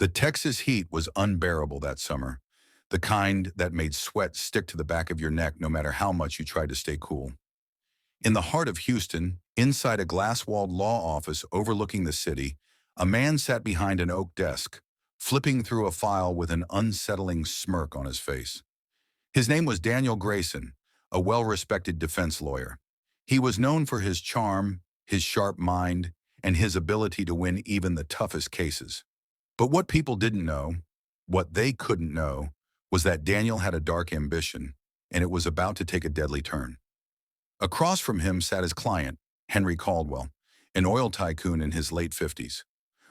The Texas heat was unbearable that summer, the kind that made sweat stick to the back of your neck no matter how much you tried to stay cool. In the heart of Houston, inside a glass-walled law office overlooking the city, a man sat behind an oak desk, flipping through a file with an unsettling smirk on his face. His name was Daniel Grayson, a well-respected defense lawyer. He was known for his charm, his sharp mind, and his ability to win even the toughest cases. But what people didn't know, what they couldn't know, was that Daniel had a dark ambition, and it was about to take a deadly turn. Across from him sat his client, Henry Caldwell, an oil tycoon in his late 50s.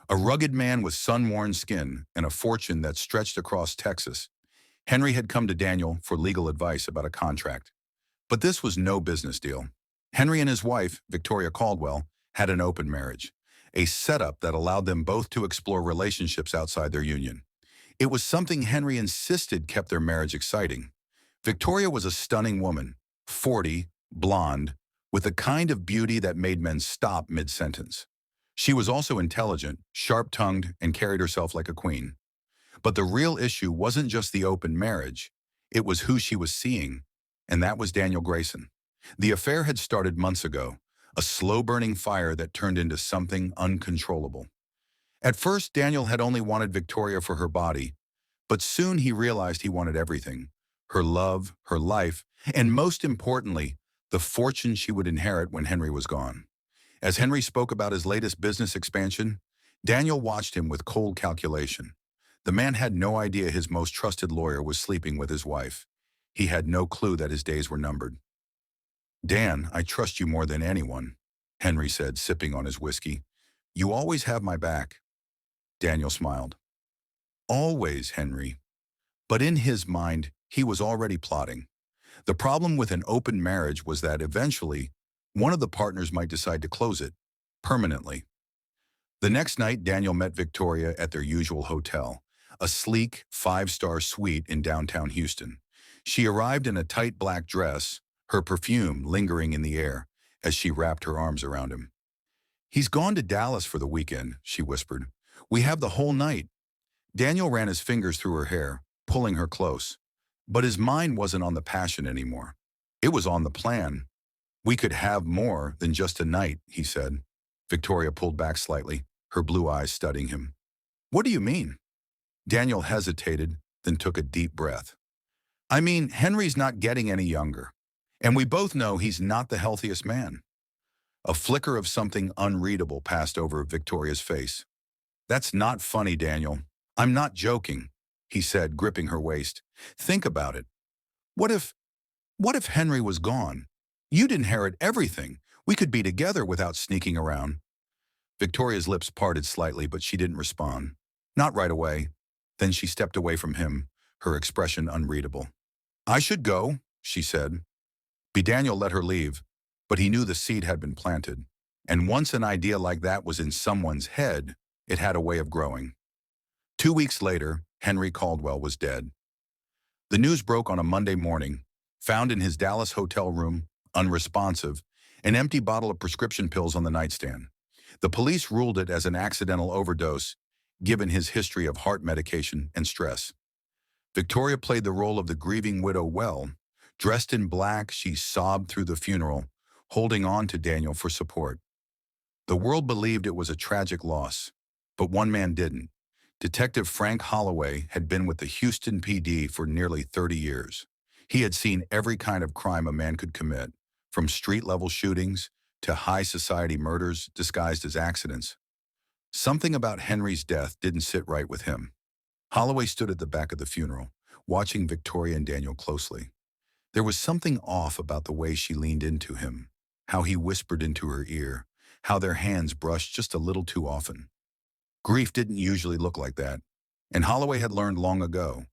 A rugged man with sun-worn skin and a fortune that stretched across Texas. Henry had come to Daniel for legal advice about a contract. But this was no business deal. Henry and his wife, Victoria Caldwell, had an open marriage, a setup that allowed them both to explore relationships outside their union. It was something Henry insisted kept their marriage exciting. Victoria was a stunning woman, 40, blonde, with the kind of beauty that made men stop mid-sentence. She was also intelligent, sharp-tongued, and carried herself like a queen. But the real issue wasn't just the open marriage, it was who she was seeing, and that was Daniel Grayson. The affair had started months ago, a slow-burning fire that turned into something uncontrollable. At first, Daniel had only wanted Victoria for her body, but soon he realized he wanted everything: her love, her life, and most importantly, the fortune she would inherit when Henry was gone. As Henry spoke about his latest business expansion, Daniel watched him with cold calculation. The man had no idea his most trusted lawyer was sleeping with his wife. He had no clue that his days were numbered. "Dan, I trust you more than anyone," Henry said, sipping on his whiskey. "You always have my back." Daniel smiled. "Always, Henry." But in his mind, he was already plotting. The problem with an open marriage was that eventually, one of the partners might decide to close it, permanently. The next night, Daniel met Victoria at their usual hotel, a sleek, five-star suite in downtown Houston. She arrived in a tight black dress, her perfume lingering in the air as she wrapped her arms around him. "He's gone to Dallas for the weekend," she whispered. "We have the whole night." Daniel ran his fingers through her hair, pulling her close. But his mind wasn't on the passion anymore. It was on the plan. "We could have more than just a night," he said. Victoria pulled back slightly, her blue eyes studying him. "What do you mean?" Daniel hesitated, then took a deep breath. "I mean, Henry's not getting any younger. And we both know he's not the healthiest man." A flicker of something unreadable passed over Victoria's face. "That's not funny, Daniel. I'm not joking," he said, gripping her waist. "Think about it. What if, what if Henry was gone? You'd inherit everything. We could be together without sneaking around." Victoria's lips parted slightly, but she didn't respond. Not right away. Then she stepped away from him, her expression unreadable. "I should go," she said. Daniel let her leave, but he knew the seed had been planted. And once an idea like that was in someone's head, it had a way of growing. 2 weeks later, Henry Caldwell was dead. The news broke on a Monday morning, found in his Dallas hotel room, unresponsive, an empty bottle of prescription pills on the nightstand. The police ruled it as an accidental overdose, given his history of heart medication and stress. Victoria played the role of the grieving widow well. Dressed in black, she sobbed through the funeral, holding on to Daniel for support. The world believed it was a tragic loss, but one man didn't. Detective Frank Holloway had been with the Houston PD for nearly 30 years. He had seen every kind of crime a man could commit, from street-level shootings to high-society murders disguised as accidents. Something about Henry's death didn't sit right with him. Holloway stood at the back of the funeral, watching Victoria and Daniel closely. There was something off about the way she leaned into him, how he whispered into her ear, how their hands brushed just a little too often. Grief didn't usually look like that, and Holloway had learned long ago.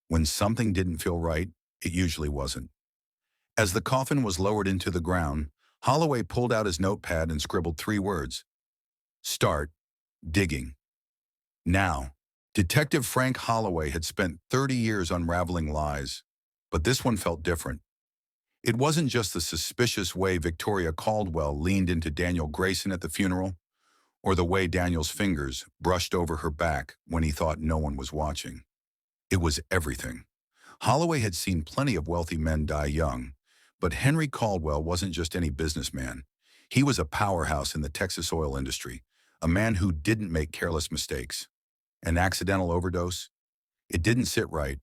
When something didn't feel right, it usually wasn't. As the coffin was lowered into the ground, Holloway pulled out his notepad and scribbled 3 words. "Start digging." Now, Detective Frank Holloway had spent 30 years unraveling lies, but this one felt different. It wasn't just the suspicious way Victoria Caldwell leaned into Daniel Grayson at the funeral. or the way Daniel's fingers brushed over her back when he thought no one was watching. It was everything. Holloway had seen plenty of wealthy men die young, but Henry Caldwell wasn't just any businessman. He was a powerhouse in the Texas oil industry, a man who didn't make careless mistakes. An accidental overdose? It didn't sit right.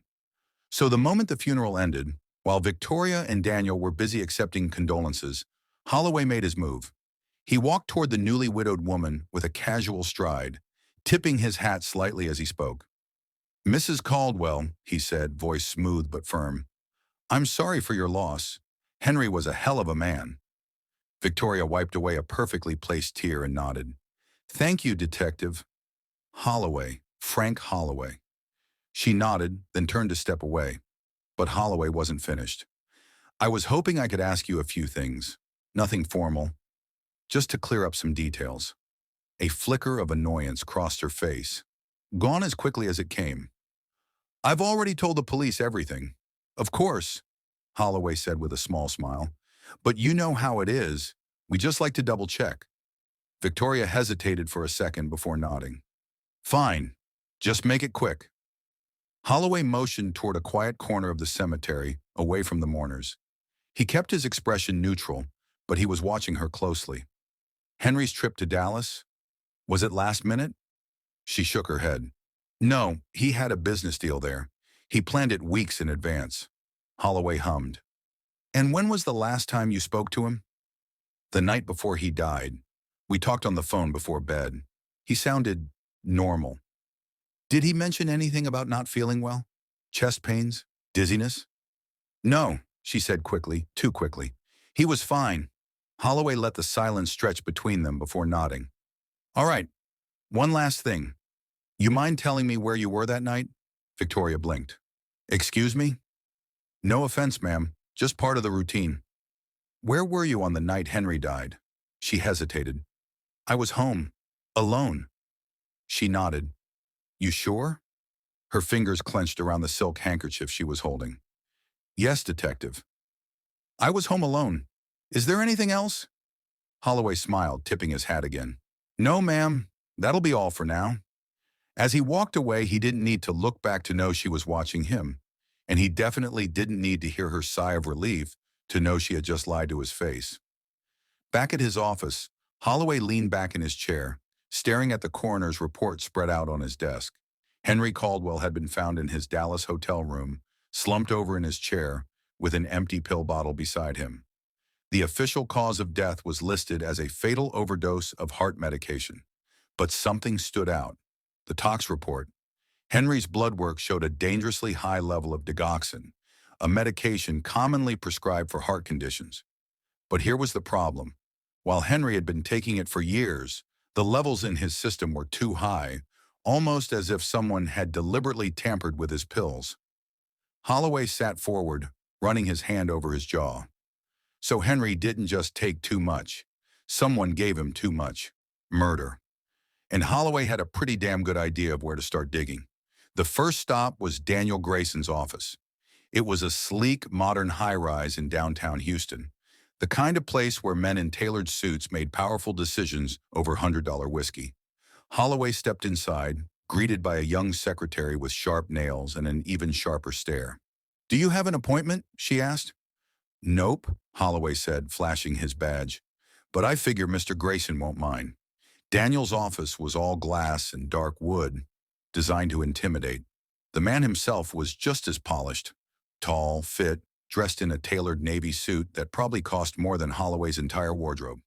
So the moment the funeral ended, while Victoria and Daniel were busy accepting condolences, Holloway made his move. He walked toward the newly widowed woman with a casual stride, tipping his hat slightly as he spoke. "Mrs. Caldwell," he said, voice smooth but firm, "I'm sorry for your loss. Henry was a hell of a man." Victoria wiped away a perfectly placed tear and nodded. "Thank you, Detective Holloway, Frank Holloway." She nodded, then turned to step away. But Holloway wasn't finished. "I was hoping I could ask you a few things. Nothing formal. Just to clear up some details." A flicker of annoyance crossed her face, gone as quickly as it came. "I've already told the police everything." "Of course," Holloway said with a small smile. "But you know how it is. We just like to double-check." Victoria hesitated for a second before nodding. "Fine. Just make it quick." Holloway motioned toward a quiet corner of the cemetery, away from the mourners. He kept his expression neutral, but he was watching her closely. "Henry's trip to Dallas? Was it last minute?" She shook her head. "No, he had a business deal there. He planned it weeks in advance." Holloway hummed. "And when was the last time you spoke to him?" "The night before he died. We talked on the phone before bed. He sounded normal." "Did he mention anything about not feeling well? Chest pains? Dizziness?" "No," she said quickly, too quickly. "He was fine." Holloway let the silence stretch between them before nodding. "All right, one last thing. You mind telling me where you were that night?" Victoria blinked. "Excuse me?" "No offense, ma'am. Just part of the routine." "Where were you on the night Henry died?" She hesitated. "I was home. Alone." She nodded. "You sure?" Her fingers clenched around the silk handkerchief she was holding. "Yes, Detective. I was home alone. Is there anything else?" Holloway smiled, tipping his hat again. "No, ma'am. That'll be all for now." As he walked away, he didn't need to look back to know she was watching him, and he definitely didn't need to hear her sigh of relief to know she had just lied to his face. Back at his office, Holloway leaned back in his chair, staring at the coroner's report spread out on his desk. Henry Caldwell had been found in his Dallas hotel room, slumped over in his chair, with an empty pill bottle beside him. The official cause of death was listed as a fatal overdose of heart medication. But something stood out. The tox report. Henry's blood work showed a dangerously high level of digoxin, a medication commonly prescribed for heart conditions. But here was the problem. While Henry had been taking it for years, the levels in his system were too high, almost as if someone had deliberately tampered with his pills. Holloway sat forward, running his hand over his jaw. So Henry didn't just take too much. Someone gave him too much. Murder. And Holloway had a pretty damn good idea of where to start digging. The first stop was Daniel Grayson's office. It was a sleek, modern high-rise in downtown Houston, the kind of place where men in tailored suits made powerful decisions over $100 whiskey. Holloway stepped inside, greeted by a young secretary with sharp nails and an even sharper stare. "Do you have an appointment?" she asked. "Nope," Holloway said, flashing his badge. "But I figure Mr. Grayson won't mind." Daniel's office was all glass and dark wood, designed to intimidate. The man himself was just as polished, tall, fit, dressed in a tailored navy suit that probably cost more than Holloway's entire wardrobe.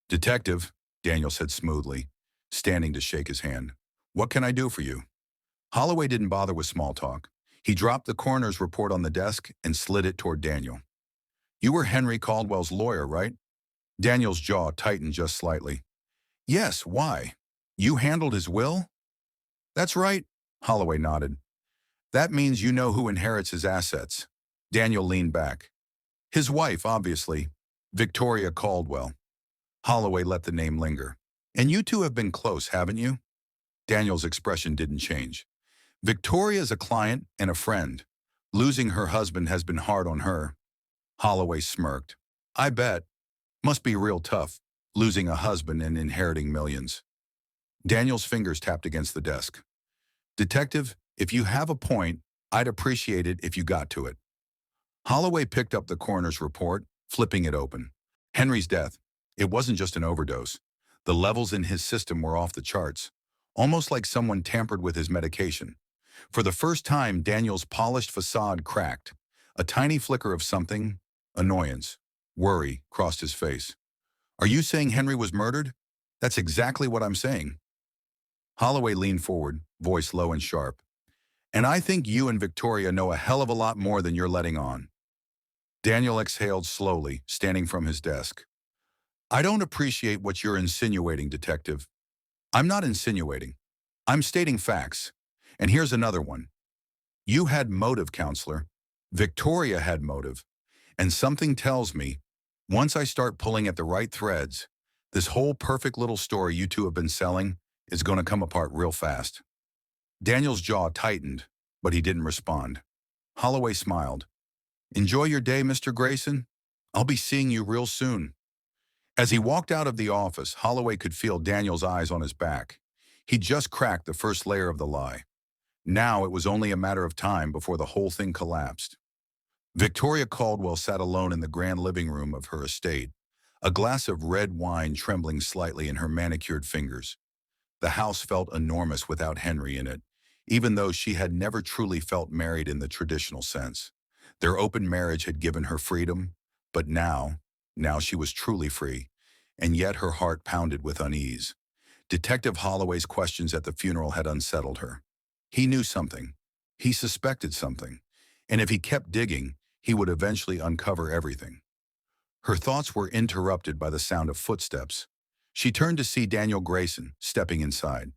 "Detective," Daniel said smoothly, standing to shake his hand. "What can I do for you?" Holloway didn't bother with small talk. He dropped the coroner's report on the desk and slid it toward Daniel. "You were Henry Caldwell's lawyer, right?" Daniel's jaw tightened just slightly. "Yes, why? You handled his will?" "That's right," Holloway nodded. "That means you know who inherits his assets." Daniel leaned back. "His wife, obviously, Victoria Caldwell." Holloway let the name linger. "And you two have been close, haven't you?" Daniel's expression didn't change. "Victoria's a client and a friend. Losing her husband has been hard on her." Holloway smirked. "I bet. Must be real tough, losing a husband and inheriting millions." Daniel's fingers tapped against the desk. Detective, if you have a point, I'd appreciate it if you got to it. Holloway picked up the coroner's report, flipping it open. Henry's death. It wasn't just an overdose. The levels in his system were off the charts, almost like someone tampered with his medication. For the first time, Daniel's polished facade cracked. A tiny flicker of something, annoyance, worry, crossed his face. Are you saying Henry was murdered? That's exactly what I'm saying. Holloway leaned forward, voice low and sharp. And I think you and Victoria know a hell of a lot more than you're letting on. Daniel exhaled slowly, standing from his desk. I don't appreciate what you're insinuating, Detective. I'm not insinuating. I'm stating facts. And here's another one. You had motive, counselor. Victoria had motive. And something tells me, once I start pulling at the right threads, this whole perfect little story you two have been selling is going to come apart real fast. Daniel's jaw tightened, but he didn't respond. Holloway smiled. Enjoy your day, Mr. Grayson. I'll be seeing you real soon. As he walked out of the office, Holloway could feel Daniel's eyes on his back. He'd just cracked the first layer of the lie. Now it was only a matter of time before the whole thing collapsed. Victoria Caldwell sat alone in the grand living room of her estate, a glass of red wine trembling slightly in her manicured fingers. The house felt enormous without Henry in it, even though she had never truly felt married in the traditional sense. Their open marriage had given her freedom, but now she was truly free, and yet her heart pounded with unease. Detective Holloway's questions at the funeral had unsettled her. He knew something. He suspected something. And if he kept digging, he would eventually uncover everything. Her thoughts were interrupted by the sound of footsteps. She turned to see Daniel Grayson stepping inside.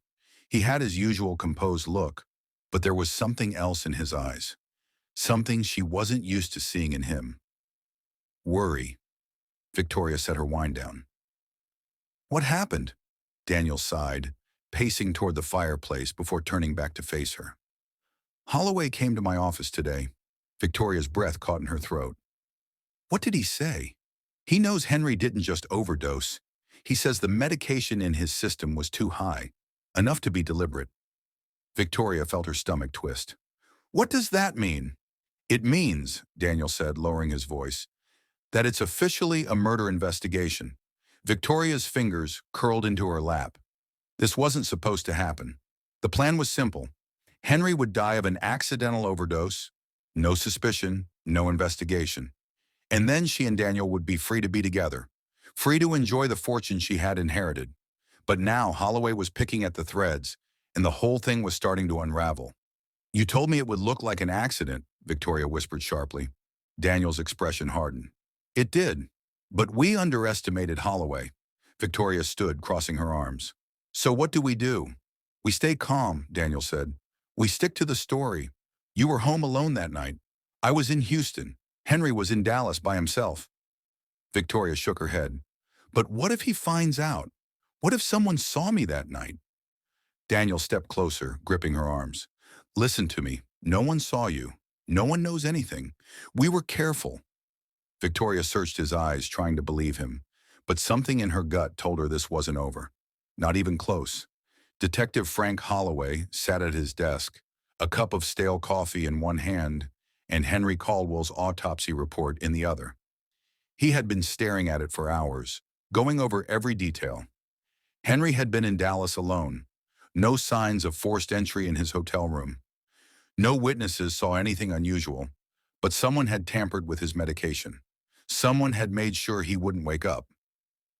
He had his usual composed look, but there was something else in his eyes. Something she wasn't used to seeing in him. Worry. Victoria set her wine down. What happened? Daniel sighed, pacing toward the fireplace before turning back to face her. Holloway came to my office today. Victoria's breath caught in her throat. What did he say? He knows Henry didn't just overdose. He says the medication in his system was too high, enough to be deliberate. Victoria felt her stomach twist. What does that mean? It means, Daniel said, lowering his voice, that it's officially a murder investigation. Victoria's fingers curled into her lap. This wasn't supposed to happen. The plan was simple. Henry would die of an accidental overdose, no suspicion, no investigation. And then she and Daniel would be free to be together, free to enjoy the fortune she had inherited. But now Holloway was picking at the threads, and the whole thing was starting to unravel. You told me it would look like an accident, Victoria whispered sharply. Daniel's expression hardened. It did. But we underestimated Holloway. Victoria stood, crossing her arms. So what do? We stay calm, Daniel said. We stick to the story. You were home alone that night. I was in Houston. Henry was in Dallas by himself. Victoria shook her head. But what if he finds out? What if someone saw me that night? Daniel stepped closer, gripping her arms. Listen to me. No one saw you. No one knows anything. We were careful. Victoria searched his eyes, trying to believe him. But something in her gut told her this wasn't over. Not even close. Detective Frank Holloway sat at his desk, a cup of stale coffee in one hand and Henry Caldwell's autopsy report in the other. He had been staring at it for hours, going over every detail. Henry had been in Dallas alone. No signs of forced entry in his hotel room. No witnesses saw anything unusual, but someone had tampered with his medication. Someone had made sure he wouldn't wake up.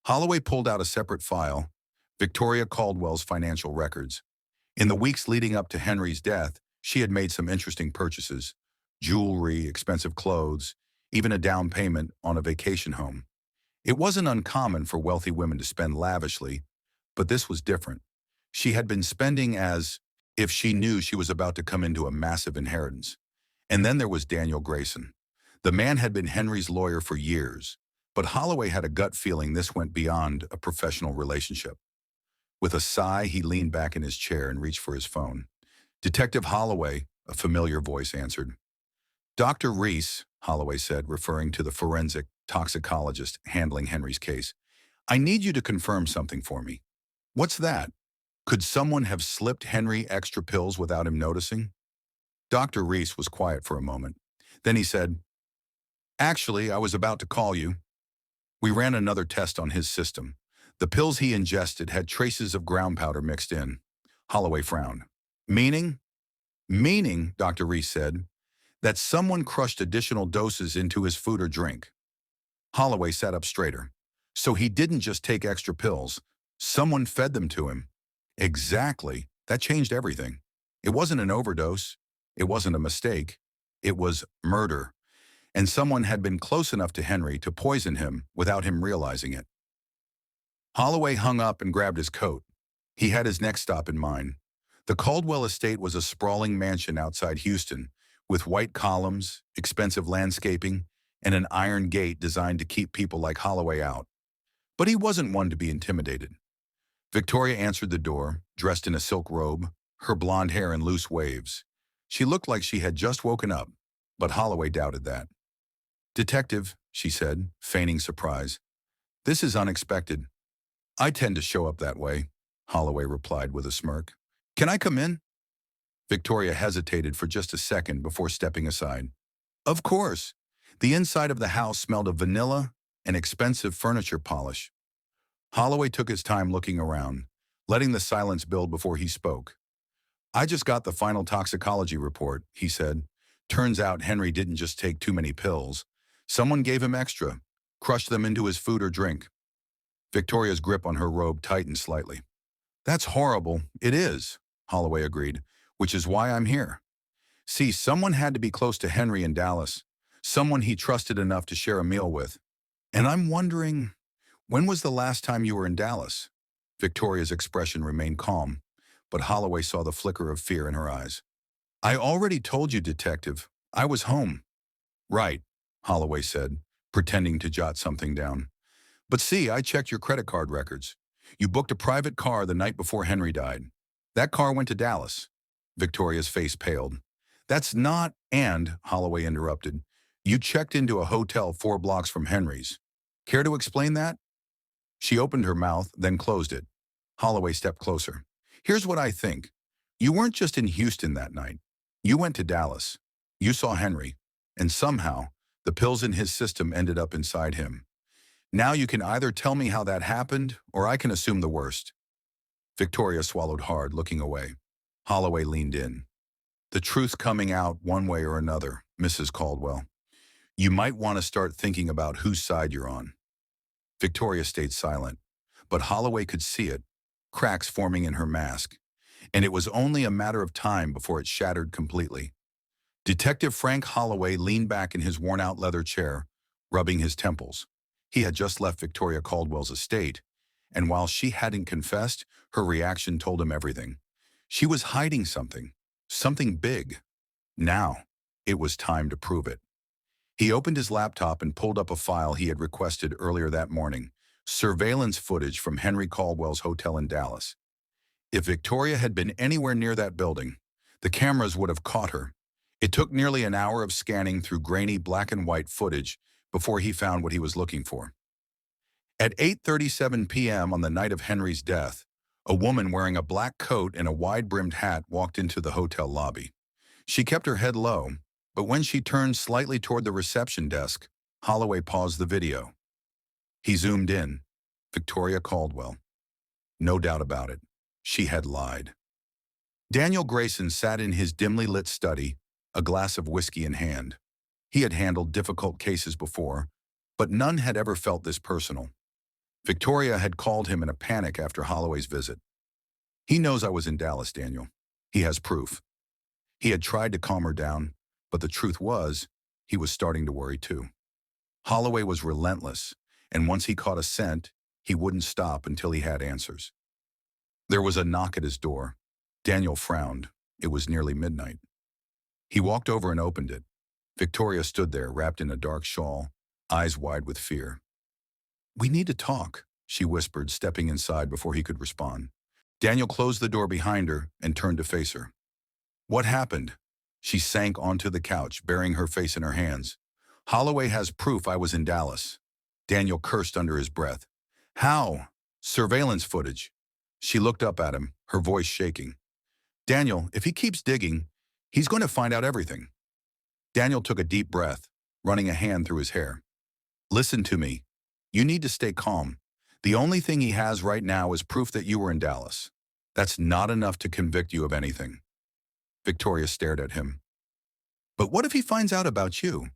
Holloway pulled out a separate file, Victoria Caldwell's financial records. In the weeks leading up to Henry's death, she had made some interesting purchases: jewelry, expensive clothes, even a down payment on a vacation home. It wasn't uncommon for wealthy women to spend lavishly, but this was different. She had been spending as if she knew she was about to come into a massive inheritance. And then there was Daniel Grayson. The man had been Henry's lawyer for years, but Holloway had a gut feeling this went beyond a professional relationship. With a sigh, he leaned back in his chair and reached for his phone. Detective Holloway, a familiar voice answered. Dr. Reese, Holloway said, referring to the forensic toxicologist handling Henry's case. I need you to confirm something for me. What's that? Could someone have slipped Henry extra pills without him noticing? Dr. Reese was quiet for a moment. Then he said, "Actually, I was about to call you. We ran another test on his system. The pills he ingested had traces of ground powder mixed in." Holloway frowned. Meaning? Meaning, Dr. Reese said, that someone crushed additional doses into his food or drink. Holloway sat up straighter. So he didn't just take extra pills. Someone fed them to him. Exactly. That changed everything. It wasn't an overdose. It wasn't a mistake. It was murder. And someone had been close enough to Henry to poison him without him realizing it. Holloway hung up and grabbed his coat. He had his next stop in mind. The Caldwell estate was a sprawling mansion outside Houston, with white columns, expensive landscaping, and an iron gate designed to keep people like Holloway out. But he wasn't one to be intimidated. Victoria answered the door, dressed in a silk robe, her blonde hair in loose waves. She looked like she had just woken up, but Holloway doubted that. "Detective," she said, feigning surprise. "This is unexpected." "I tend to show up that way," Holloway replied with a smirk. "Can I come in?" Victoria hesitated for just a second before stepping aside. Of course. The inside of the house smelled of vanilla and expensive furniture polish. Holloway took his time looking around, letting the silence build before he spoke. "I just got the final toxicology report," he said. "Turns out Henry didn't just take too many pills. Someone gave him extra, crushed them into his food or drink." Victoria's grip on her robe tightened slightly. "That's horrible. It is," Holloway agreed, "which is why I'm here. See, someone had to be close to Henry in Dallas, someone he trusted enough to share a meal with. And I'm wondering, when was the last time you were in Dallas?" Victoria's expression remained calm, but Holloway saw the flicker of fear in her eyes. "I already told you, Detective. I was home." "Right," Holloway said, pretending to jot something down. "But see, I checked your credit card records. You booked a private car the night before Henry died. That car went to Dallas." Victoria's face paled. "That's not," and, Holloway interrupted, "you checked into a hotel 4 blocks from Henry's. Care to explain that?" She opened her mouth, then closed it. Holloway stepped closer. "Here's what I think. You weren't just in Houston that night. You went to Dallas. You saw Henry. And somehow, the pills in his system ended up inside him. Now you can either tell me how that happened, or I can assume the worst." Victoria swallowed hard, looking away. Holloway leaned in. "The truth coming out one way or another, Mrs. Caldwell. You might want to start thinking about whose side you're on." Victoria stayed silent, but Holloway could see it, cracks forming in her mask, and it was only a matter of time before it shattered completely. Detective Frank Holloway leaned back in his worn-out leather chair, rubbing his temples. He had just left Victoria Caldwell's estate, and while she hadn't confessed, her reaction told him everything. She was hiding something, something big. Now, it was time to prove it. He opened his laptop and pulled up a file he had requested earlier that morning, surveillance footage from Henry Caldwell's hotel in Dallas. If Victoria had been anywhere near that building, the cameras would have caught her. It took nearly an hour of scanning through grainy black and white footage before he found what he was looking for. At 8:37 p.m. on the night of Henry's death, a woman wearing a black coat and a wide-brimmed hat walked into the hotel lobby. She kept her head low, but when she turned slightly toward the reception desk, Holloway paused the video. He zoomed in. Victoria Caldwell. No doubt about it. She had lied. Daniel Grayson sat in his dimly lit study, a glass of whiskey in hand. He had handled difficult cases before, but none had ever felt this personal. Victoria had called him in a panic after Holloway's visit. "He knows I was in Dallas, Daniel. He has proof." He had tried to calm her down, but the truth was, he was starting to worry too. Holloway was relentless, and once he caught a scent, he wouldn't stop until he had answers. There was a knock at his door. Daniel frowned. It was nearly midnight. He walked over and opened it. Victoria stood there, wrapped in a dark shawl, eyes wide with fear. "We need to talk," she whispered, stepping inside before he could respond. Daniel closed the door behind her and turned to face her. "What happened?" She sank onto the couch, burying her face in her hands. "Holloway has proof I was in Dallas." Daniel cursed under his breath. "How?" "Surveillance footage." She looked up at him, her voice shaking. Daniel, if he keeps digging, he's going to find out everything. Daniel took a deep breath, running a hand through his hair. Listen to me. You need to stay calm. The only thing he has right now is proof that you were in Dallas. That's not enough to convict you of anything. Victoria stared at him. But what if he finds out about you?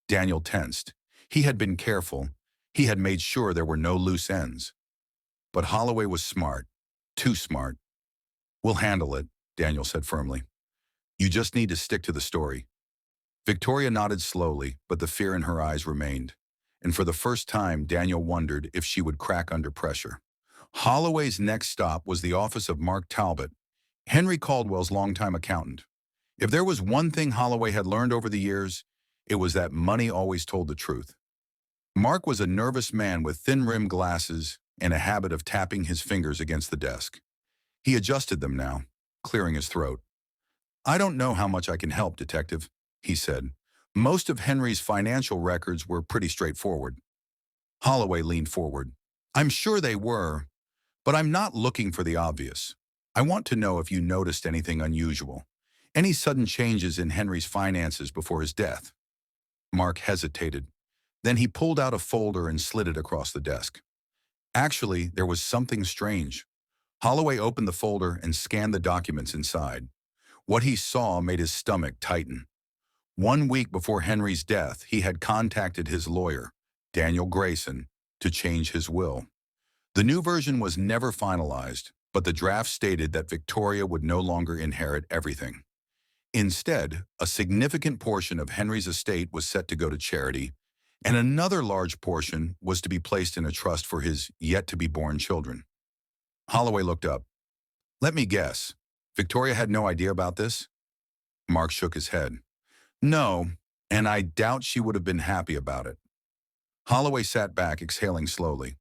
Daniel tensed. He had been careful. He had made sure there were no loose ends. But Holloway was smart. Too smart. We'll handle it, Daniel said firmly. You just need to stick to the story. Victoria nodded slowly, but the fear in her eyes remained. And for the first time, Daniel wondered if she would crack under pressure. Holloway's next stop was the office of Mark Talbot, Henry Caldwell's longtime accountant. If there was one thing Holloway had learned over the years, it was that money always told the truth. Mark was a nervous man with thin-rimmed glasses and a habit of tapping his fingers against the desk. He adjusted them now, clearing his throat. I don't know how much I can help, Detective, he said. Most of Henry's financial records were pretty straightforward. Holloway leaned forward. I'm sure they were, but I'm not looking for the obvious. I want to know if you noticed anything unusual, any sudden changes in Henry's finances before his death. Mark hesitated. Then he pulled out a folder and slid it across the desk. Actually, there was something strange. Holloway opened the folder and scanned the documents inside. What he saw made his stomach tighten. 1 week before Henry's death, he had contacted his lawyer, Daniel Grayson, to change his will. The new version was never finalized, but the draft stated that Victoria would no longer inherit everything. Instead, a significant portion of Henry's estate was set to go to charity, and another large portion was to be placed in a trust for his yet-to-be-born children. Holloway looked up. Let me guess. Victoria had no idea about this? Mark shook his head. No, and I doubt she would have been happy about it. Holloway sat back, exhaling slowly.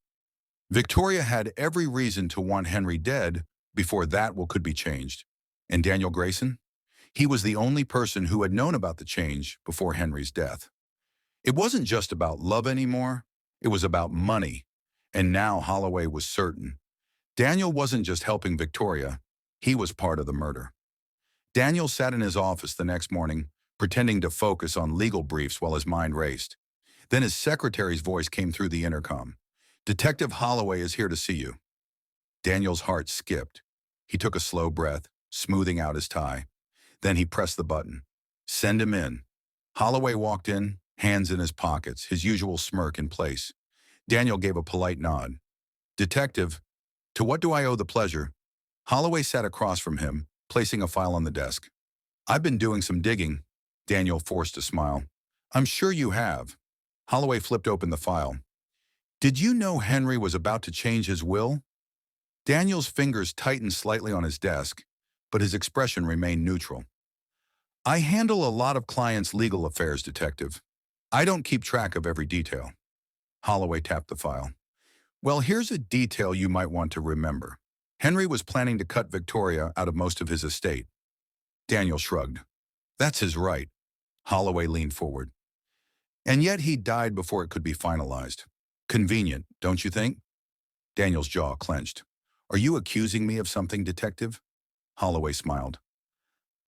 Victoria had every reason to want Henry dead before that will could be changed. And Daniel Grayson? He was the only person who had known about the change before Henry's death. It wasn't just about love anymore. It was about money. And now Holloway was certain. Daniel wasn't just helping Victoria. He was part of the murder. Daniel sat in his office the next morning, pretending to focus on legal briefs while his mind raced. Then his secretary's voice came through the intercom. Detective Holloway is here to see you. Daniel's heart skipped. He took a slow breath, smoothing out his tie. Then he pressed the button. Send him in. Holloway walked in, hands in his pockets, his usual smirk in place. Daniel gave a polite nod. Detective, to what do I owe the pleasure? Holloway sat across from him, placing a file on the desk. I've been doing some digging. Daniel forced a smile. I'm sure you have. Holloway flipped open the file. Did you know Henry was about to change his will? Daniel's fingers tightened slightly on his desk, but his expression remained neutral. I handle a lot of clients' legal affairs, Detective. I don't keep track of every detail. Holloway tapped the file. Well, here's a detail you might want to remember. Henry was planning to cut Victoria out of most of his estate. Daniel shrugged. That's his right. Holloway leaned forward. And yet he died before it could be finalized. Convenient, don't you think? Daniel's jaw clenched. Are you accusing me of something, Detective? Holloway smiled.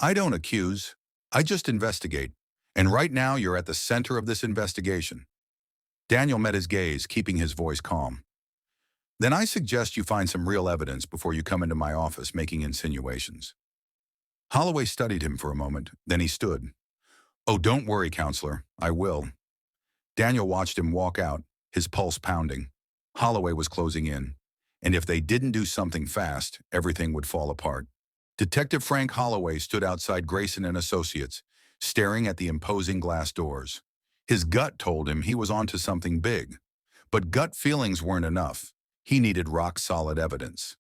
I don't accuse. I just investigate. And right now you're at the center of this investigation. Daniel met his gaze, keeping his voice calm. Then I suggest you find some real evidence before you come into my office making insinuations. Holloway studied him for a moment, then he stood. Oh, don't worry, counselor. I will. Daniel watched him walk out, his pulse pounding. Holloway was closing in. And if they didn't do something fast, everything would fall apart. Detective Frank Holloway stood outside Grayson and Associates, staring at the imposing glass doors. His gut told him he was onto something big. But gut feelings weren't enough. He needed rock-solid evidence.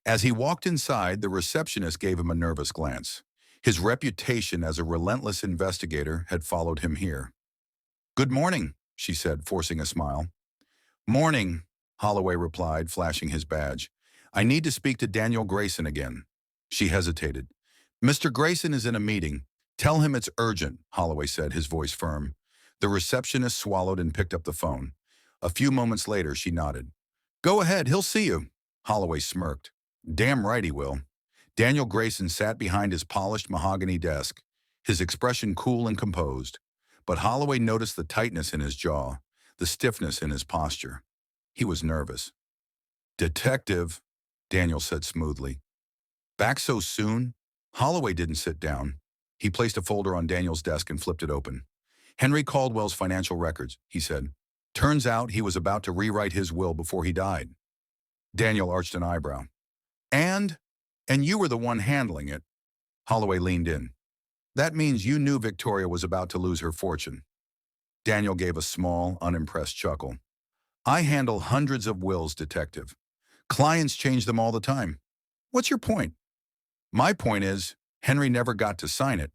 As he walked inside, the receptionist gave him a nervous glance. His reputation as a relentless investigator had followed him here. Good morning, she said, forcing a smile. Morning, Holloway replied, flashing his badge. I need to speak to Daniel Grayson again. She hesitated. Mr. Grayson is in a meeting. Tell him it's urgent, Holloway said, his voice firm. The receptionist swallowed and picked up the phone. A few moments later, she nodded. Go ahead, he'll see you. Holloway smirked. Damn right he will. Daniel Grayson sat behind his polished mahogany desk, his expression cool and composed. But Holloway noticed the tightness in his jaw, the stiffness in his posture. He was nervous. Detective, Daniel said smoothly. Back so soon? Holloway didn't sit down. He placed a folder on Daniel's desk and flipped it open. Henry Caldwell's financial records, he said. Turns out he was about to rewrite his will before he died. Daniel arched an eyebrow. And you were the one handling it. Holloway leaned in. That means you knew Victoria was about to lose her fortune. Daniel gave a small, unimpressed chuckle. I handle hundreds of wills, detective. Clients change them all the time. What's your point? My point is, Henry never got to sign it.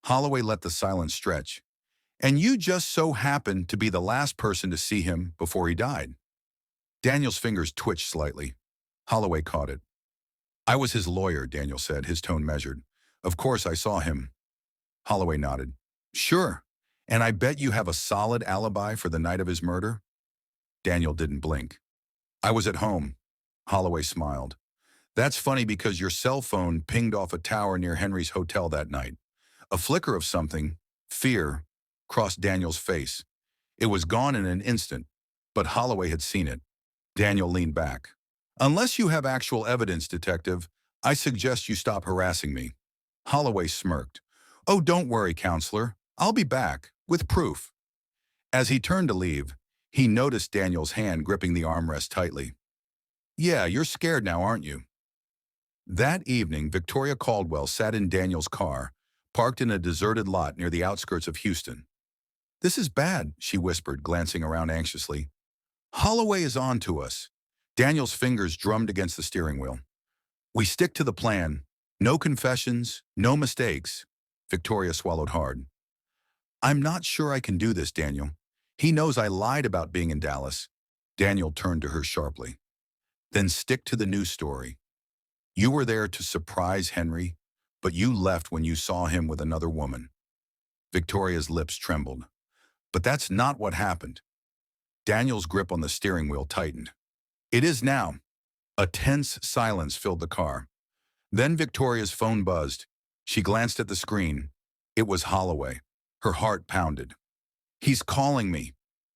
Holloway let the silence stretch. And you just so happened to be the last person to see him before he died. Daniel's fingers twitched slightly. Holloway caught it. I was his lawyer, Daniel said, his tone measured. Of course I saw him. Holloway nodded. Sure. And I bet you have a solid alibi for the night of his murder? Daniel didn't blink. I was at home. Holloway smiled. That's funny because your cell phone pinged off a tower near Henry's hotel that night. A flicker of something, fear, crossed Daniel's face. It was gone in an instant, but Holloway had seen it. Daniel leaned back. Unless you have actual evidence, detective, I suggest you stop harassing me. Holloway smirked. Oh, don't worry, counselor. I'll be back, with proof. As he turned to leave, he noticed Daniel's hand gripping the armrest tightly. Yeah, you're scared now, aren't you? That evening, Victoria Caldwell sat in Daniel's car, parked in a deserted lot near the outskirts of Houston. This is bad, she whispered, glancing around anxiously. Holloway is on to us. Daniel's fingers drummed against the steering wheel. We stick to the plan. No confessions, no mistakes. Victoria swallowed hard. I'm not sure I can do this, Daniel. He knows I lied about being in Dallas. Daniel turned to her sharply. Then stick to the news story. You were there to surprise Henry, but you left when you saw him with another woman. Victoria's lips trembled. But that's not what happened. Daniel's grip on the steering wheel tightened. It is now. A tense silence filled the car. Then Victoria's phone buzzed. She glanced at the screen. It was Holloway. Her heart pounded. He's calling me.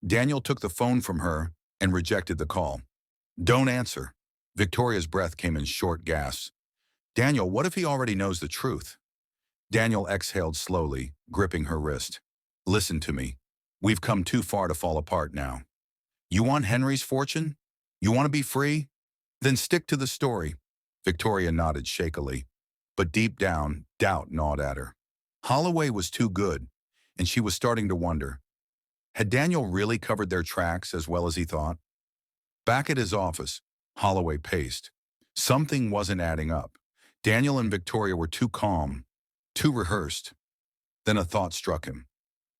Daniel took the phone from her and rejected the call. Don't answer. Victoria's breath came in short gasps. Daniel, what if he already knows the truth? Daniel exhaled slowly, gripping her wrist. Listen to me. We've come too far to fall apart now. You want Henry's fortune? You want to be free? Then stick to the story. Victoria nodded shakily. But deep down, doubt gnawed at her. Holloway was too good, and she was starting to wonder. Had Daniel really covered their tracks as well as he thought? Back at his office, Holloway paced. Something wasn't adding up. Daniel and Victoria were too calm, too rehearsed. Then a thought struck him.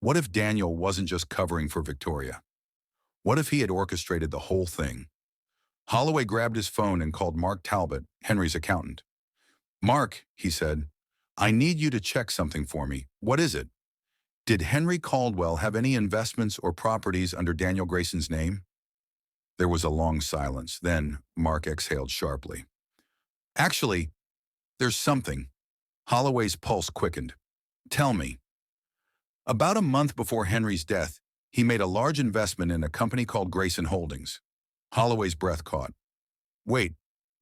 What if Daniel wasn't just covering for Victoria? What if he had orchestrated the whole thing? Holloway grabbed his phone and called Mark Talbot, Henry's accountant. Mark, he said, I need you to check something for me. What is it? Did Henry Caldwell have any investments or properties under Daniel Grayson's name? There was a long silence. Then Mark exhaled sharply. Actually, there's something. Holloway's pulse quickened. Tell me. About a month before Henry's death, he made a large investment in a company called Grayson Holdings. Holloway's breath caught. Wait,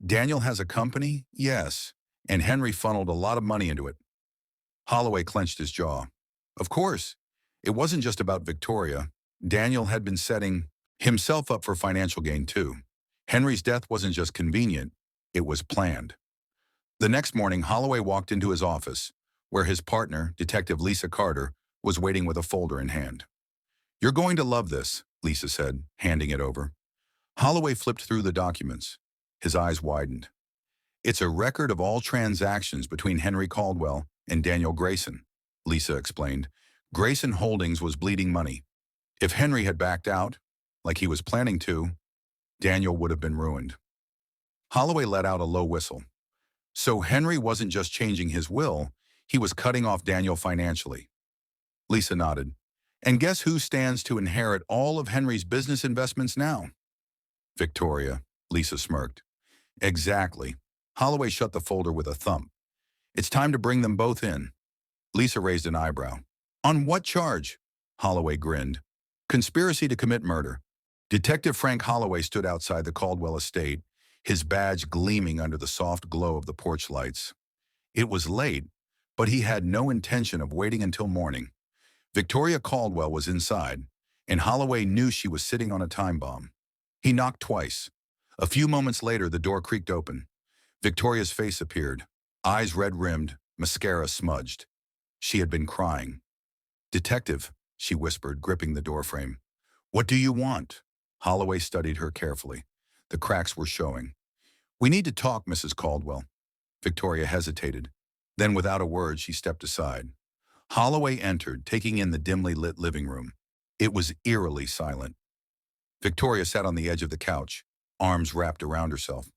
Daniel has a company? Yes. And Henry funneled a lot of money into it. Holloway clenched his jaw. Of course. It wasn't just about Victoria. Daniel had been setting himself up for financial gain too. Henry's death wasn't just convenient, it was planned. The next morning, Holloway walked into his office, where his partner, Detective Lisa Carter, was waiting with a folder in hand. You're going to love this, Lisa said, handing it over. Holloway flipped through the documents. His eyes widened. It's a record of all transactions between Henry Caldwell and Daniel Grayson, Lisa explained. Grayson Holdings was bleeding money. If Henry had backed out, like he was planning to, Daniel would have been ruined. Holloway let out a low whistle. So Henry wasn't just changing his will, he was cutting off Daniel financially. Lisa nodded. And guess who stands to inherit all of Henry's business investments now? Victoria, Lisa smirked. Exactly. Holloway shut the folder with a thump. It's time to bring them both in. Lisa raised an eyebrow. On what charge? Holloway grinned. Conspiracy to commit murder. Detective Frank Holloway stood outside the Caldwell estate, his badge gleaming under the soft glow of the porch lights. It was late, but he had no intention of waiting until morning. Victoria Caldwell was inside, and Holloway knew she was sitting on a time bomb. He knocked twice. A few moments later, the door creaked open. Victoria's face appeared, eyes red-rimmed, mascara smudged. She had been crying. "Detective," she whispered, gripping the doorframe. "What do you want?" Holloway studied her carefully. The cracks were showing. "We need to talk, Mrs. Caldwell." Victoria hesitated. Then, without a word, she stepped aside. Holloway entered, taking in the dimly lit living room. It was eerily silent. Victoria sat on the edge of the couch, arms wrapped around herself.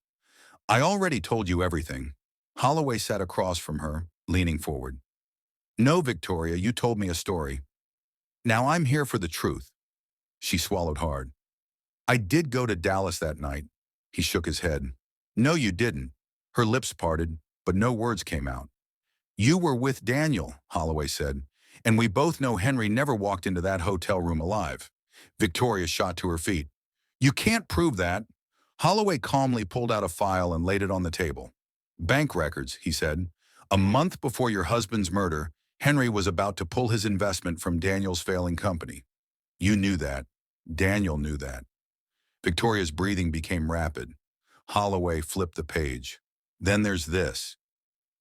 "I already told you everything." Holloway sat across from her, leaning forward. "No, Victoria, you told me a story. Now I'm here for the truth." She swallowed hard. "I did go to Dallas that night." He shook his head. "No, you didn't." Her lips parted, but no words came out. "You were with Daniel," Holloway said, "and we both know Henry never walked into that hotel room alive." Victoria shot to her feet. "You can't prove that." Holloway calmly pulled out a file and laid it on the table. "Bank records," he said. "A month before your husband's murder, Henry was about to pull his investment from Daniel's failing company. You knew that. Daniel knew that." Victoria's breathing became rapid. Holloway flipped the page. "Then there's this.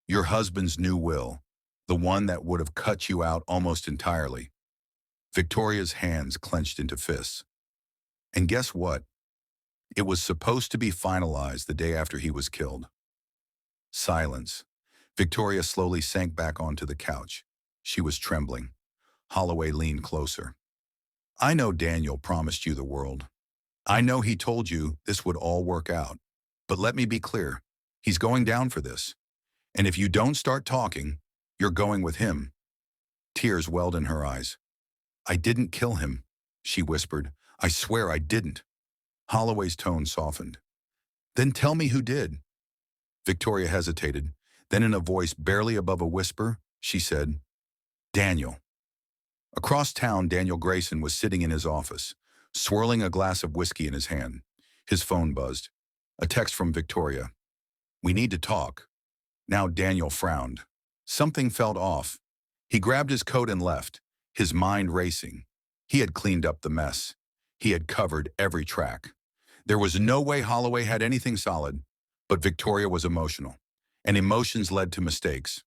Your husband's new will, the one that would have cut you out almost entirely." Victoria's hands clenched into fists. "And guess what? It was supposed to be finalized the day after he was killed." Silence. Victoria slowly sank back onto the couch. She was trembling. Holloway leaned closer. "I know Daniel promised you the world. I know he told you this would all work out. But let me be clear. He's going down for this. And if you don't start talking, you're going with him." Tears welled in her eyes. "I didn't kill him," she whispered. "I swear I didn't." Holloway's tone softened. "Then tell me who did." Victoria hesitated. Then in a voice barely above a whisper, she said, "Daniel." Across town, Daniel Grayson was sitting in his office, swirling a glass of whiskey in his hand. His phone buzzed. A text from Victoria. "We need to talk." Now Daniel frowned. Something felt off. He grabbed his coat and left, his mind racing. He had cleaned up the mess. He had covered every track. There was no way Holloway had anything solid, but Victoria was emotional, and emotions led to mistakes.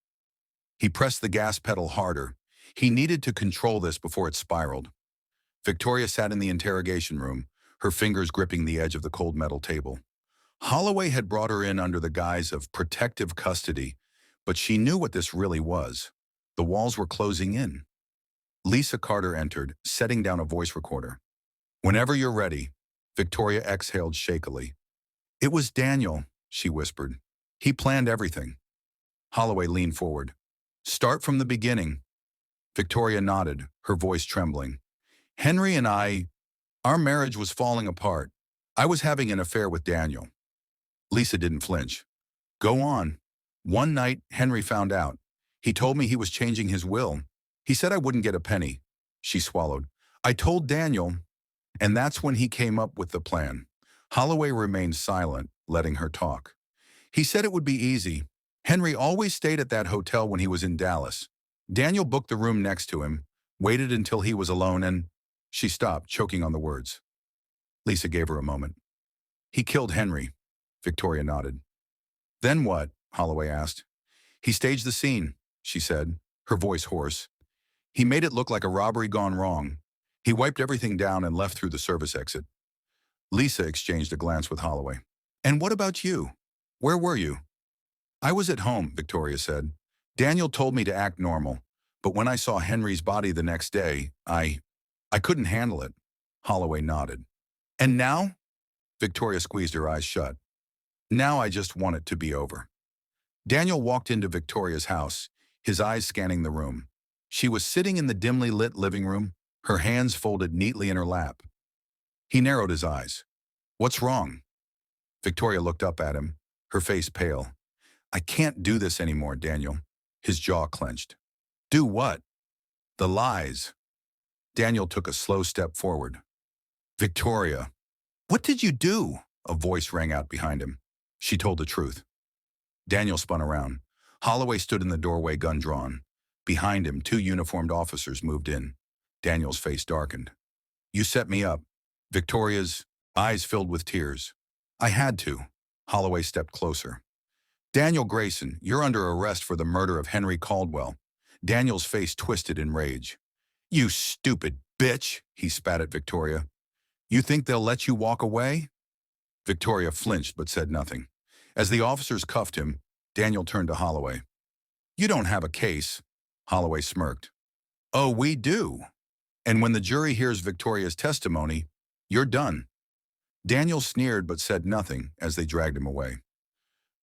He pressed the gas pedal harder. He needed to control this before it spiraled. Victoria sat in the interrogation room, her fingers gripping the edge of the cold metal table. Holloway had brought her in under the guise of protective custody, but she knew what this really was. The walls were closing in. Lisa Carter entered, setting down a voice recorder. "Whenever you're ready." Victoria exhaled shakily. "It was Daniel," she whispered. "He planned everything." Holloway leaned forward. "Start from the beginning." Victoria nodded, her voice trembling. "Henry and our marriage was falling apart. I was having an affair with Daniel." Lisa didn't flinch. "Go on." "One night, Henry found out. He told me he was changing his will. He said I wouldn't get a penny." She swallowed. "I told Daniel, and that's when he came up with the plan." Holloway remained silent, letting her talk. "He said it would be easy. Henry always stayed at that hotel when he was in Dallas. Daniel booked the room next to him, waited until he was alone, and—" She stopped, choking on the words. Lisa gave her a moment. "He killed Henry." Victoria nodded. "Then what?" Holloway asked. "He staged the scene," she said, her voice hoarse. "He made it look like a robbery gone wrong. He wiped everything down and left through the service exit." Lisa exchanged a glance with Holloway. "And what about you? Where were you?" "I was at home," Victoria said. "Daniel told me to act normal, but when I saw Henry's body the next day, I couldn't handle it." Holloway nodded. "And now?" Victoria squeezed her eyes shut. "Now I just want it to be over." Daniel walked into Victoria's house, his eyes scanning the room. She was sitting in the dimly lit living room, her hands folded neatly in her lap. He narrowed his eyes. "What's wrong?" Victoria looked up at him, her face pale. I can't do this anymore, Daniel. His jaw clenched. Do what? The lies. Daniel took a slow step forward. Victoria, what did you do? A voice rang out behind him. She told the truth. Daniel spun around. Holloway stood in the doorway, gun drawn. Behind him, two uniformed officers moved in. Daniel's face darkened. You set me up. Victoria's eyes filled with tears. I had to. Holloway stepped closer. Daniel Grayson, you're under arrest for the murder of Henry Caldwell. Daniel's face twisted in rage. You stupid bitch, he spat at Victoria. You think they'll let you walk away? Victoria flinched but said nothing. As the officers cuffed him, Daniel turned to Holloway. You don't have a case. Holloway smirked. Oh, we do. And when the jury hears Victoria's testimony, you're done. Daniel sneered but said nothing as they dragged him away.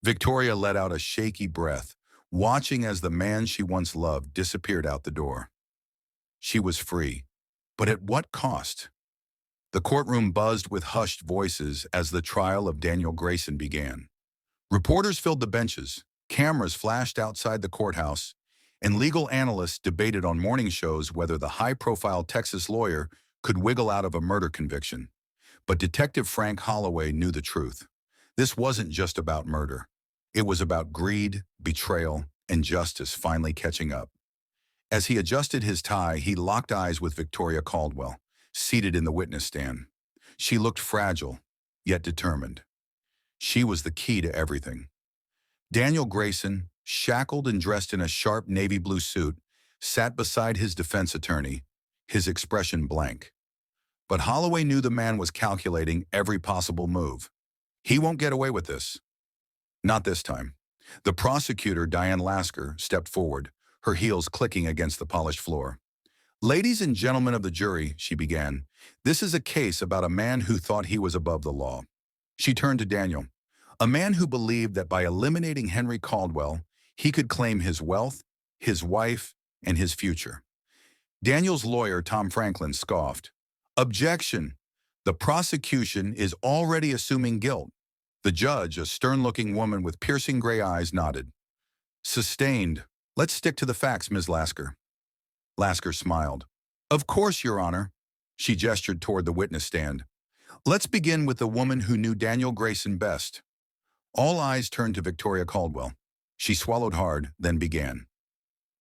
Victoria let out a shaky breath, watching as the man she once loved disappeared out the door. She was free, but at what cost? The courtroom buzzed with hushed voices as the trial of Daniel Grayson began. Reporters filled the benches, cameras flashed outside the courthouse, and legal analysts debated on morning shows whether the high-profile Texas lawyer could wiggle out of a murder conviction. But Detective Frank Holloway knew the truth. This wasn't just about murder. It was about greed, betrayal, and justice finally catching up. As he adjusted his tie, he locked eyes with Victoria Caldwell, seated in the witness stand. She looked fragile, yet determined. She was the key to everything. Daniel Grayson, shackled and dressed in a sharp navy blue suit, sat beside his defense attorney, his expression blank. But Holloway knew the man was calculating every possible move. He won't get away with this. Not this time. The prosecutor, Diane Lasker, stepped forward, her heels clicking against the polished floor. Ladies and gentlemen of the jury, she began, this is a case about a man who thought he was above the law. She turned to Daniel, a man who believed that by eliminating Henry Caldwell, he could claim his wealth, his wife, and his future. Daniel's lawyer, Tom Franklin, scoffed. Objection. The prosecution is already assuming guilt. The judge, a stern-looking woman with piercing gray eyes, nodded. Sustained. Let's stick to the facts, Ms. Lasker. Lasker smiled. Of course, Your Honor. She gestured toward the witness stand. Let's begin with the woman who knew Daniel Grayson best. All eyes turned to Victoria Caldwell. She swallowed hard, then began.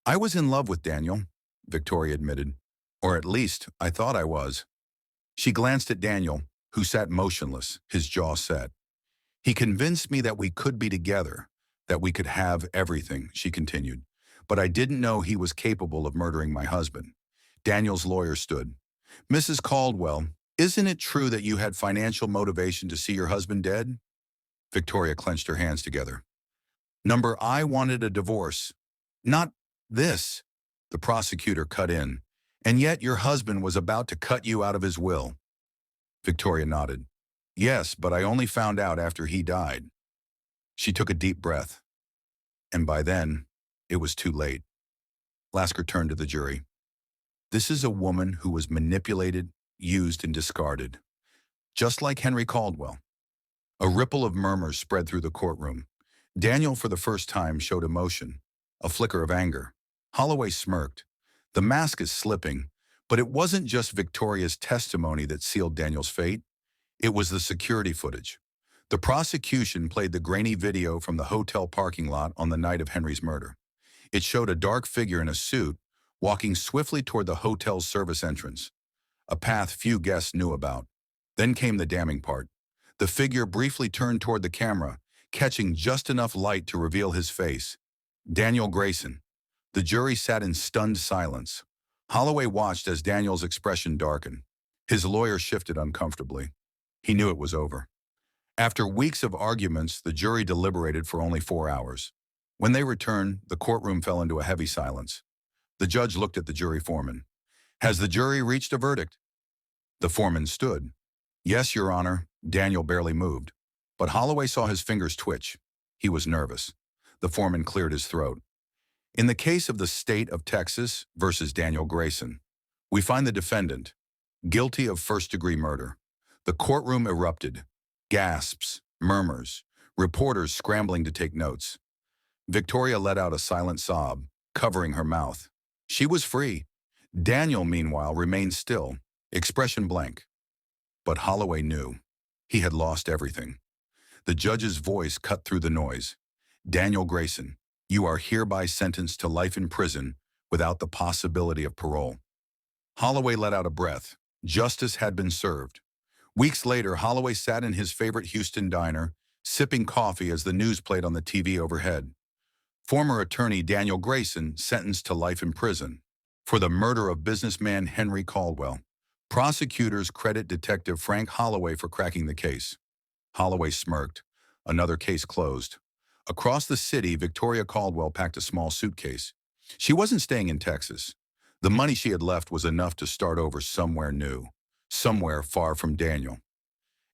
I was in love with Daniel, Victoria admitted. Or at least, I thought I was. She glanced at Daniel, who sat motionless, his jaw set. He convinced me that we could be together, that we could have everything, she continued. But I didn't know he was capable of murdering my husband. Daniel's lawyer stood. Mrs. Caldwell, isn't it true that you had financial motivation to see your husband dead? Victoria clenched her hands together. Number, I wanted a divorce. Not this, the prosecutor cut in. And yet your husband was about to cut you out of his will. Victoria nodded. Yes, but I only found out after he died. She took a deep breath. And by then, it was too late. Lasker turned to the jury. This is a woman who was manipulated, used, and discarded. Just like Henry Caldwell. A ripple of murmurs spread through the courtroom. Daniel, for the first time, showed emotion, a flicker of anger. Holloway smirked. The mask is slipping, but it wasn't just Victoria's testimony that sealed Daniel's fate. It was the security footage. The prosecution played the grainy video from the hotel parking lot on the night of Henry's murder. It showed a dark figure in a suit walking swiftly toward the hotel's service entrance, a path few guests knew about. Then came the damning part. The figure briefly turned toward the camera, catching just enough light to reveal his face. Daniel Grayson. The jury sat in stunned silence. Holloway watched as Daniel's expression darkened. His lawyer shifted uncomfortably. He knew it was over. After weeks of arguments, the jury deliberated for only 4 hours. When they returned, the courtroom fell into a heavy silence. The judge looked at the jury foreman. Has the jury reached a verdict? The foreman stood. Yes, Your Honor. Daniel barely moved. But Holloway saw his fingers twitch. He was nervous. The foreman cleared his throat. In the case of the state of Texas versus Daniel Grayson, we find the defendant guilty of first-degree murder. The courtroom erupted. Gasps, murmurs, reporters scrambling to take notes. Victoria let out a silent sob, covering her mouth. She was free. Daniel, meanwhile, remained still, expression blank. But Holloway knew. He had lost everything. The judge's voice cut through the noise. Daniel Grayson, you are hereby sentenced to life in prison without the possibility of parole. Holloway let out a breath. Justice had been served. Weeks later, Holloway sat in his favorite Houston diner, sipping coffee as the news played on the TV overhead. Former attorney Daniel Grayson sentenced to life in prison for the murder of businessman Henry Caldwell. Prosecutors credit Detective Frank Holloway for cracking the case. Holloway smirked. Another case closed. Across the city, Victoria Caldwell packed a small suitcase. She wasn't staying in Texas. The money she had left was enough to start over somewhere new, somewhere far from Daniel.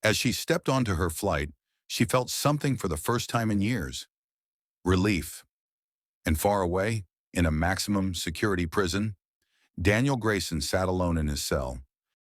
As she stepped onto her flight, she felt something for the first time in years. Relief. And far away, in a maximum security prison, Daniel Grayson sat alone in his cell,